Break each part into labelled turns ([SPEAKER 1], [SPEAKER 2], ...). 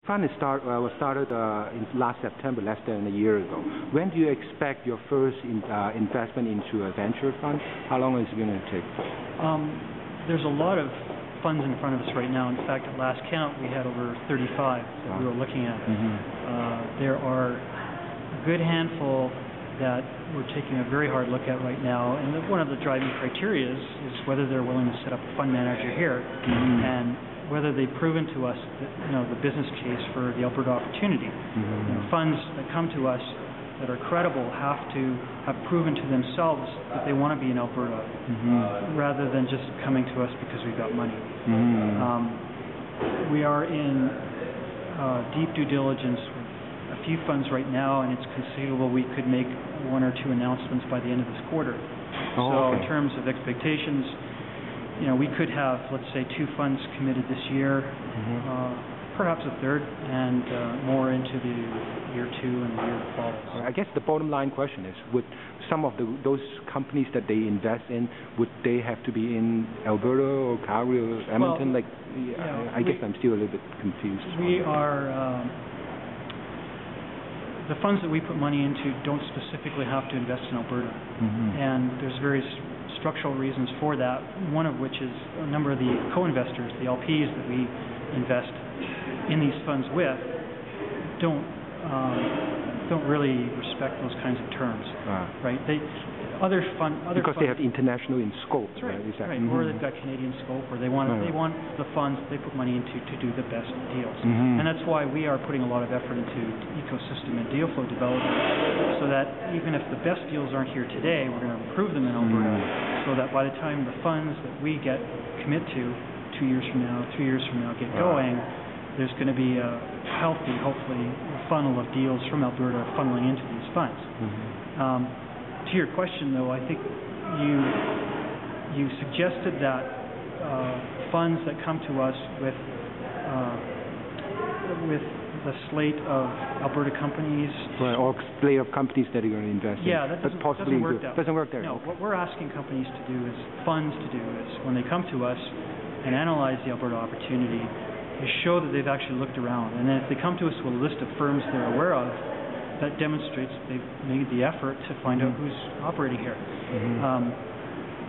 [SPEAKER 1] fund was started in last September, less than a year ago. When do you expect your first investment into a venture fund? How long is it going to take?
[SPEAKER 2] There's a lot of funds in front of us right now. In fact, at last count, we had over 35 that we were looking at. There are a good handful that we're taking a very hard look at right now, and one of the driving criteria is whether they're willing to set up a fund manager here, and whether they've proven to us that, the business case for the Alberta opportunity. Funds that come to us that are credible have to have proven to themselves that they want to be in Alberta, rather than just coming to us because we've got money. We are in deep due diligence with a few funds right now, and it's conceivable we could make one or two announcements by the end of this quarter. So in terms of expectations, we could have, let's say, 2 funds committed this year, perhaps a third, and more into the year 2 and the year that follows.
[SPEAKER 1] I guess the bottom line question is, would some of those companies that they invest in, would they have to be in Alberta or Calgary or Edmonton? I guess I'm still a little bit confused.
[SPEAKER 2] We are... the funds that we put money into don't specifically have to invest in Alberta, and there's various structural reasons for that, one of which is a number of the co-investors, the LPs that we invest in these funds with, don't really respect those kinds of terms, right?
[SPEAKER 1] Because they have international in scope,
[SPEAKER 2] right?
[SPEAKER 1] Exactly.
[SPEAKER 2] Right. Or they've got Canadian scope, or they want the funds that they put money into to do the best deals, and that's why we are putting a lot of effort into ecosystem and deal flow development, so that even if the best deals aren't here today, we're going to improve them in Alberta, so that by the time the funds that we commit to 2 years from now, 3 years from now get going, there's going to be a healthy, hopefully, funnel of deals from Alberta funneling into these funds. To your question, though, I think you suggested that funds that come to us with the slate of Alberta companies,
[SPEAKER 1] or slate of companies that are going to invest in,
[SPEAKER 2] that doesn't work out.
[SPEAKER 1] Doesn't work there.
[SPEAKER 2] No, what we're asking companies to do funds to do is when they come to us and analyze the Alberta opportunity, is show that they've actually looked around, and then if they come to us with a list of firms they're aware of, that demonstrates that they've made the effort to find out who's operating here.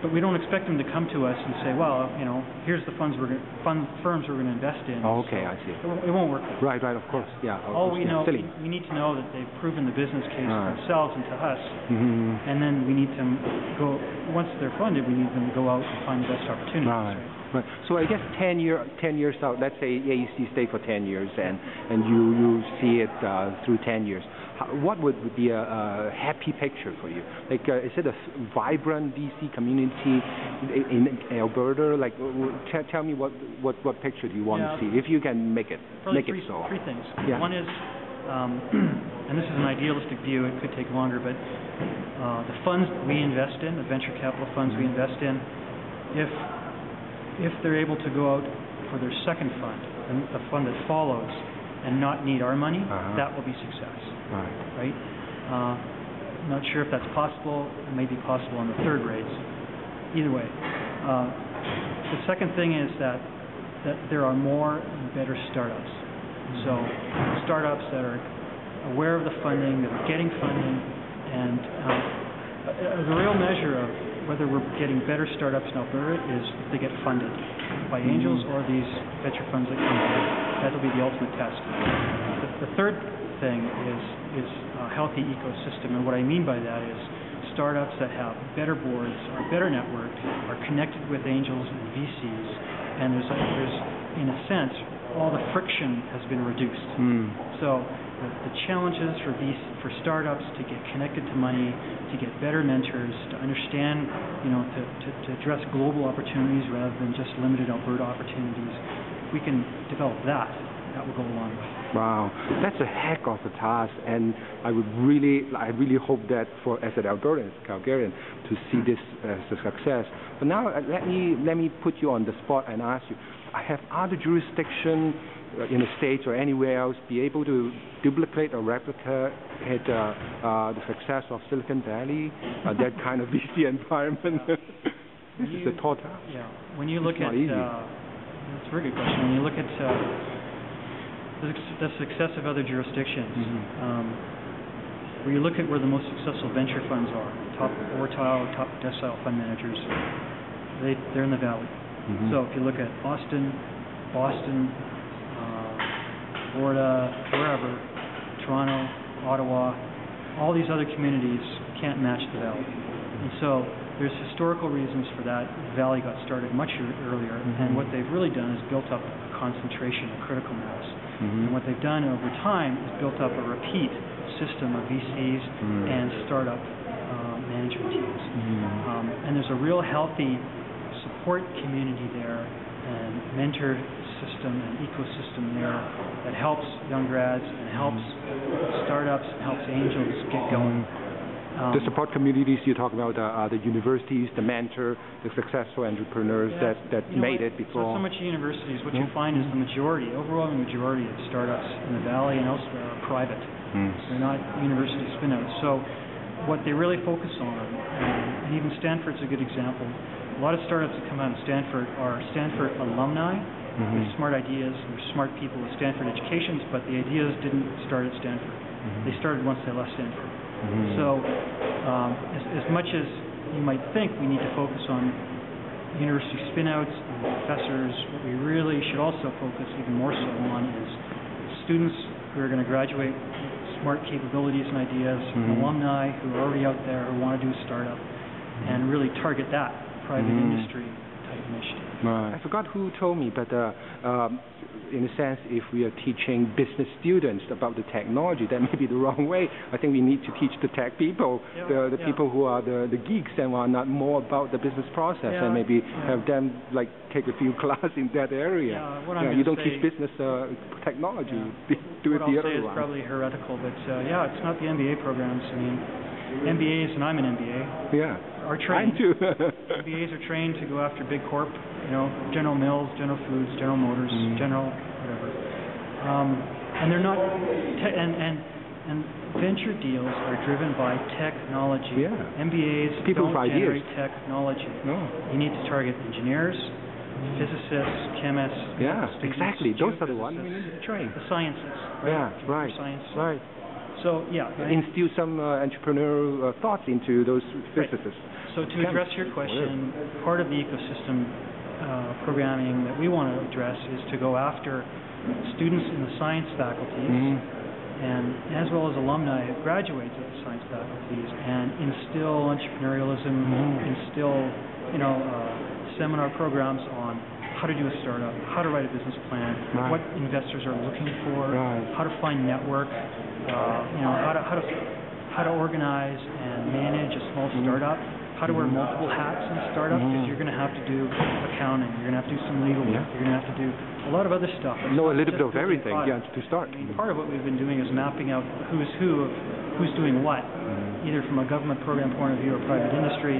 [SPEAKER 2] But we don't expect them to come to us and say, well, here's the firms we're going to invest in.
[SPEAKER 1] I see.
[SPEAKER 2] It won't work.
[SPEAKER 1] Right, of course, yeah.
[SPEAKER 2] All we know, we need to know that they've proven the business case to themselves and to us, and then we need them once they're funded, we need them to go out and find the best opportunities.
[SPEAKER 1] Right. So I guess 10 years out, let's say AEC stay for 10 years and you see it through 10 years. What would be a happy picture for you? Is it a vibrant VC community in Alberta? Tell me what picture do you want to see, if you can make it so.
[SPEAKER 2] 3 things. One is, and this is an idealistic view, it could take longer, but the funds that we invest in, the venture capital funds we invest in, if they're able to go out for their second fund, and the fund that follows, and not need our money, that will be success. Right? I'm not sure if that's possible. It may be possible on the third raise. Either way. The second thing is that there are more and better startups. So startups that are aware of the funding, that are getting funding, and the real measure of whether we're getting better startups in Alberta is if they get funded by angels or these venture funds that come here. That'll be the ultimate test. The third thing is a healthy ecosystem, and what I mean by that is startups that have better boards, are better networked, are connected with angels and VCs, and there's in a sense all the friction has been reduced. So the challenges for startups to get connected to money, to get better mentors, to understand, to address global opportunities rather than just limited Alberta opportunities. If we can develop that will go a long way.
[SPEAKER 1] Wow, that's a heck of a task, and I really hope that as an Albertan, as a Calgarian, to see this as a success. But now let me put you on the spot and ask you: have other jurisdictions in the States or anywhere else be able to duplicate or replicate the success of Silicon Valley, that kind of VC environment? This is a tall task.
[SPEAKER 2] Yeah, when you look at that's a very good question. When you look at the success of other jurisdictions. Where you look at where the most successful venture funds are, top quartile, top decile fund managers, they're in the Valley. So if you look at Austin, Boston, Florida, wherever, Toronto, Ottawa, all these other communities can't match the Valley. And so there's historical reasons for that. The Valley got started much earlier, and what they've really done is built up a concentration, a critical mass. And what they've done over time is built up a repeat system of VCs and startup management teams. And there's a real healthy support community there and mentor system and ecosystem there that helps young grads and helps startups and helps angels get going.
[SPEAKER 1] The support communities you're talking about are the universities, the mentor, the successful entrepreneurs that made it before.
[SPEAKER 2] So much universities, what you find is the overwhelming majority of startups in the Valley and elsewhere are private. They're not university spin-outs. So what they really focus on, and even Stanford's a good example, a lot of startups that come out of Stanford are Stanford alumni with smart ideas. They're smart people with Stanford educations, but the ideas didn't start at Stanford. They started once they left Stanford. So as much as you might think we need to focus on university spin-outs and professors, what we really should also focus even more so on is students who are going to graduate with smart capabilities and ideas, alumni who are already out there who want to do a startup, and really target that private industry type initiative.
[SPEAKER 1] I forgot who told me, but in a sense, if we are teaching business students about the technology, that may be the wrong way. I think we need to teach the tech people, the people who are the geeks and are not more about the business process, and maybe have them like take a few classes in that area. You don't teach business technology. Do it the other way.
[SPEAKER 2] What I'll say is probably heretical, but it's not the MBA programs. I mean, MBAs, and I'm an MBA, are trained.
[SPEAKER 1] I'm too.
[SPEAKER 2] MBAs are trained to go after big corp, General Mills, General Foods, General Motors, General whatever. And they're not, and venture deals are driven by technology. MBAs don't generate technology. You need to target engineers, physicists, chemists.
[SPEAKER 1] Exactly. Those are the ones we need to train.
[SPEAKER 2] The sciences.
[SPEAKER 1] Right.
[SPEAKER 2] So
[SPEAKER 1] instill some entrepreneurial thoughts into those physicists.
[SPEAKER 2] So to address your question, part of the ecosystem programming that we want to address is to go after students in the science faculties, and as well as alumni who graduate of the science faculties, and instill entrepreneurialism, instill seminar programs on how to do a startup, how to write a business plan, what investors are looking for, how to find network, how to organize and manage a small startup, how to wear multiple hats in a startup, because you're going to have to do accounting, you're going to have to do some legal work, you're going to have to do a lot of other stuff.
[SPEAKER 1] Know a little bit of everything, to start.
[SPEAKER 2] I mean, part of what we've been doing is mapping out who's who, who's doing what, either from a government program point of view or private industry.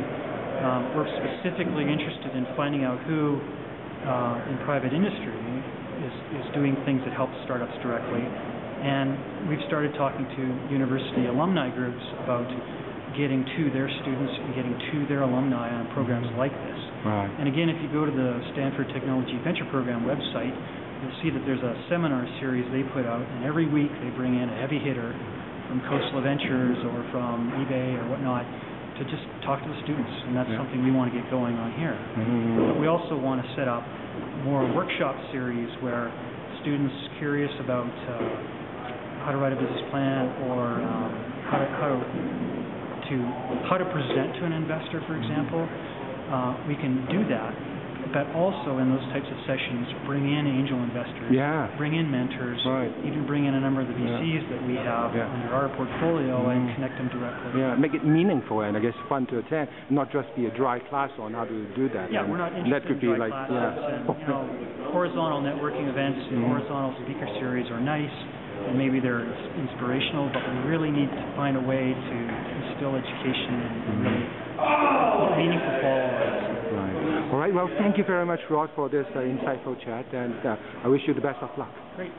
[SPEAKER 2] We're specifically interested in finding out who in private industry is doing things that help startups directly, and we've started talking to university alumni groups about getting to their students and getting to their alumni on programs like this. And again, if you go to the Stanford Technology Venture Program website, you'll see that there's a seminar series they put out, and every week they bring in a heavy hitter from Coastal Ventures or from eBay or whatnot to just talk to the students, and that's something we want to get going on here. But we also want to set up more workshop series where students curious about how to write a business plan or how to present to an investor, for example. We can do that, but also in those types of sessions bring in angel investors, bring in mentors, even bring in a number of the VCs that we have under our portfolio and connect them directly.
[SPEAKER 1] Make it meaningful and I guess fun to attend, not just be a dry class on how to do that.
[SPEAKER 2] We're not interested in dry classes. And, horizontal networking events and horizontal speaker series are nice, and maybe they're inspirational, but we really need to find a way to instill education and really meaningful follow-ups.
[SPEAKER 1] All right. Well, thank you very much, Rod, for this insightful chat, and I wish you the best of luck.
[SPEAKER 2] Great.